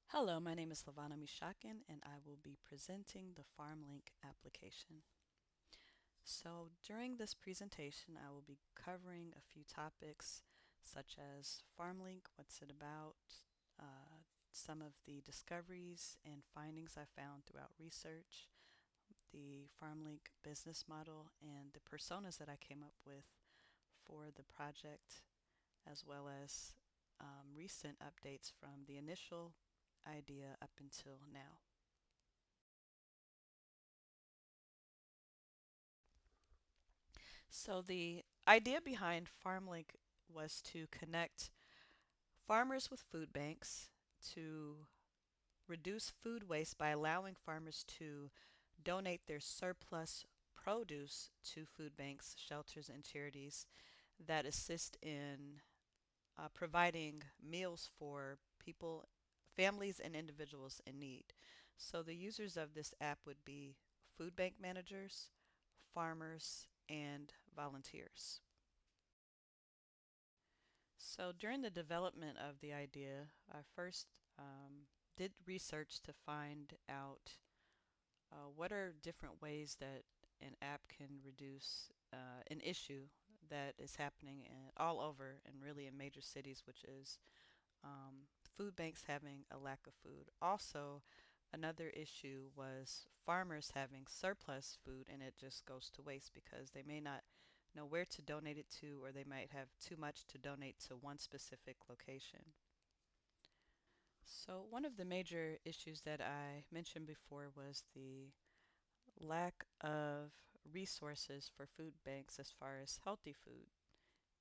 Hello, my name is Lavana Mishakin, and I will be presenting the FarmLink application. So during this presentation, I will be covering a few topics such as FarmLink, what's it about, some of the discoveries and findings I found throughout research, the FarmLink business model, and the personas that I came up with for the project, as well as recent updates from the initial idea up until now. So the idea behind FarmLink was to connect farmers with food banks to reduce food waste by allowing farmers to donate their surplus produce to food banks, shelters, and charities that assist in providing meals for people, families, and individuals in need. So the users of this app would be food bank managers, farmers, and volunteers. So during the development of the idea, I first did research to find out what are different ways that an app can reduce an issue that is happening all over and really in major cities, which is food banks having a lack of food. Also, another issue was farmers having surplus food and it just goes to waste because they may not know where to donate it to, or they might have too much to donate to one specific location. So one of the major issues that I mentioned before was the lack of resources for food banks as far as healthy food,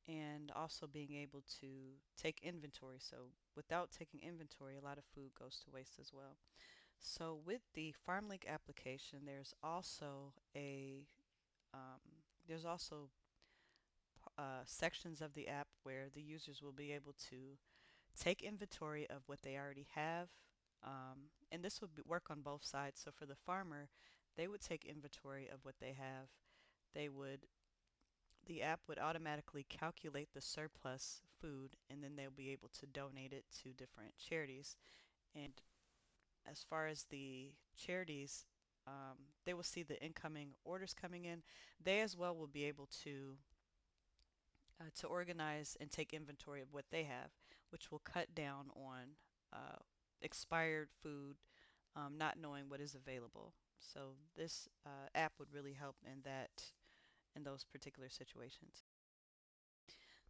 and also being able to take inventory. So without taking inventory, a lot of food goes to waste as well. So with the FarmLink application, there's also sections of the app where the users will be able to take inventory of what they already have. And this would work on both sides. So for the farmer, they would take inventory of what they have. They would The app would automatically calculate the surplus food, and then they'll be able to donate it to different charities. And as far as the charities, they will see the incoming orders coming in. They as well will be able to organize and take inventory of what they have, which will cut down on uh, expired food, not knowing what is available. So this app would really help in those particular situations.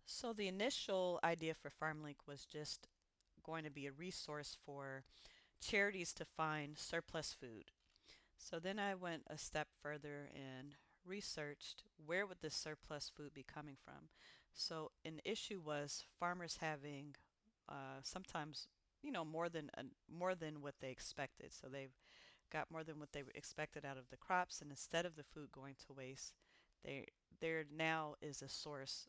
So the initial idea for FarmLink was just going to be a resource for charities to find surplus food. So then I went a step further and researched where would this surplus food be coming from. So an issue was farmers having sometimes more than what they expected. So they've got more than what they expected out of the crops, and instead of the food going to waste, they there now is a source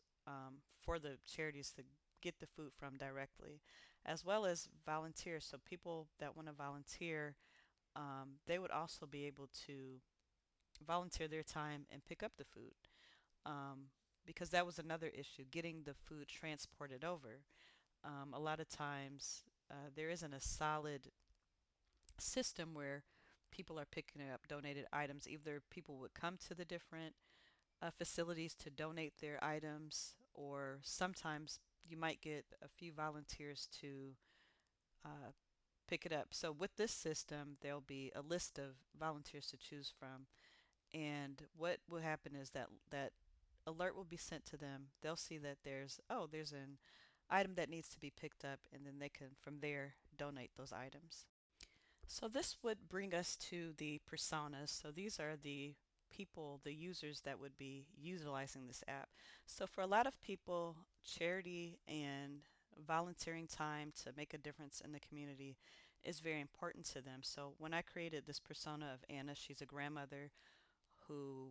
for the charities to get the food from directly, as well as volunteers. So people that want to volunteer, they would also be able to volunteer their time and pick up the food. Um, because that was another issue, getting the food transported over. A lot of times there isn't a solid system where people are picking up donated items. Either people would come to the different facilities to donate their items, or sometimes you might get a few volunteers to uh, pick it up. So with this system, there'll be a list of volunteers to choose from, and what will happen is that alert will be sent to them. They'll see that there's an item that needs to be picked up, and then they can from there donate those items. So this would bring us to the personas. So these are the people, the users that would be utilizing this app. So for a lot of people, charity and volunteering time to make a difference in the community is very important to them. So when I created this persona of Anna, she's a grandmother who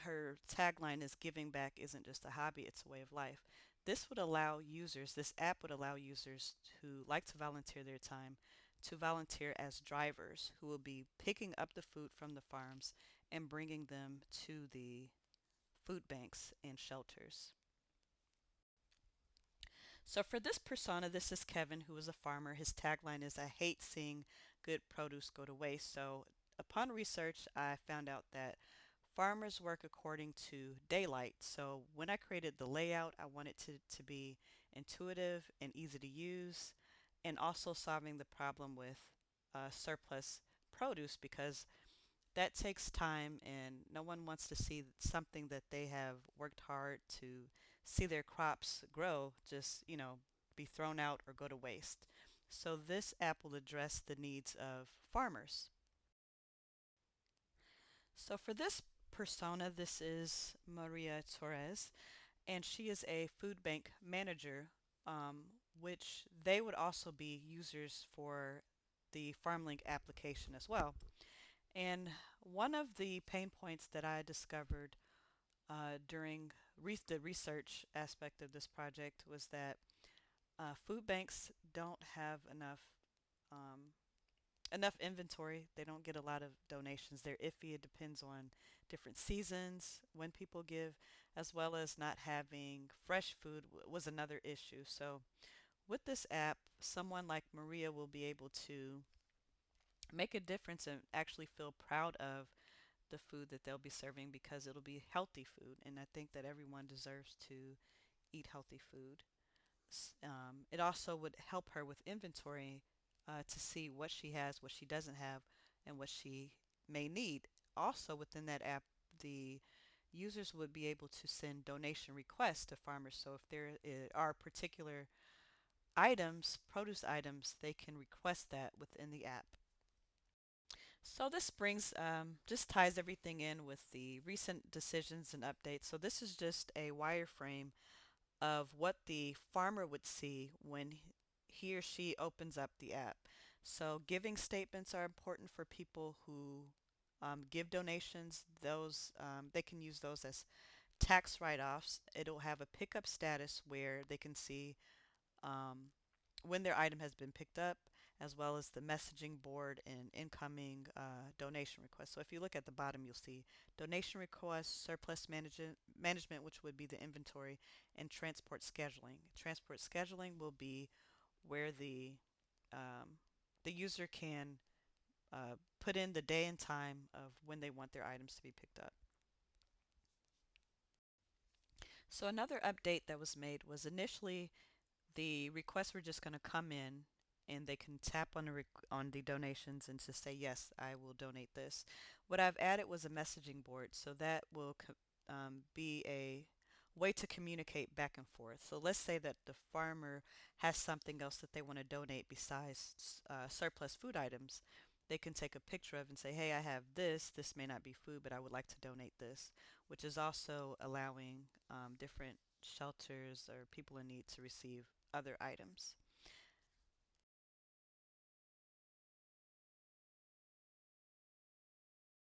her tagline is giving back isn't just a hobby, it's a way of life. This app would allow users who like to volunteer their time to volunteer as drivers who will be picking up the food from the farms and bringing them to the food banks and shelters. So for this persona, this is Kevin, who is a farmer. His tagline is, I hate seeing good produce go to waste. So upon research, I found out that farmers work according to daylight. So when I created the layout, I wanted to be intuitive and easy to use, and also solving the problem with surplus produce, because that takes time and no one wants to see something that they have worked hard to see their crops grow just, be thrown out or go to waste. So this app will address the needs of farmers. So for this persona, this is Maria Torres, and she is a food bank manager, which they would also be users for the FarmLink application as well. And one of the pain points that I discovered during the research aspect of this project was that food banks don't have um, enough inventory. They don't get a lot of donations. They're iffy. It depends on different seasons when people give, as well as not having fresh food was another issue. So with this app, someone like Maria will be able to make a difference and actually feel proud of the food that they'll be serving, because it'll be healthy food, and I think that everyone deserves to eat healthy food. It also would help her with inventory, to see what she has, what she doesn't have, and what she may need. Also within that app, the users would be able to send donation requests to farmers. So if there are particular items, produce items, they can request that within the app. So this brings, just ties everything in with the recent decisions and updates. So this is just a wireframe of what the farmer would see when he or she opens up the app. So giving statements are important for people who give donations. Those they can use those as tax write-offs. It'll have a pickup status where they can see um, when their item has been picked up, as well as the messaging board and incoming donation requests. So if you look at the bottom, you'll see donation requests, surplus management, which would be the inventory, and transport scheduling. Transport scheduling will be where um, the user can put in the day and time of when they want their items to be picked up. So another update that was made was, initially the requests were just going to come in and they can tap on on the donations and just say, yes, I will donate this. What I've added was a messaging board, so that will be a way to communicate back and forth. So let's say that the farmer has something else that they want to donate besides surplus food items. They can take a picture of and say, hey, I have this. This may not be food, but I would like to donate this, which is also allowing different shelters or people in need to receive other items.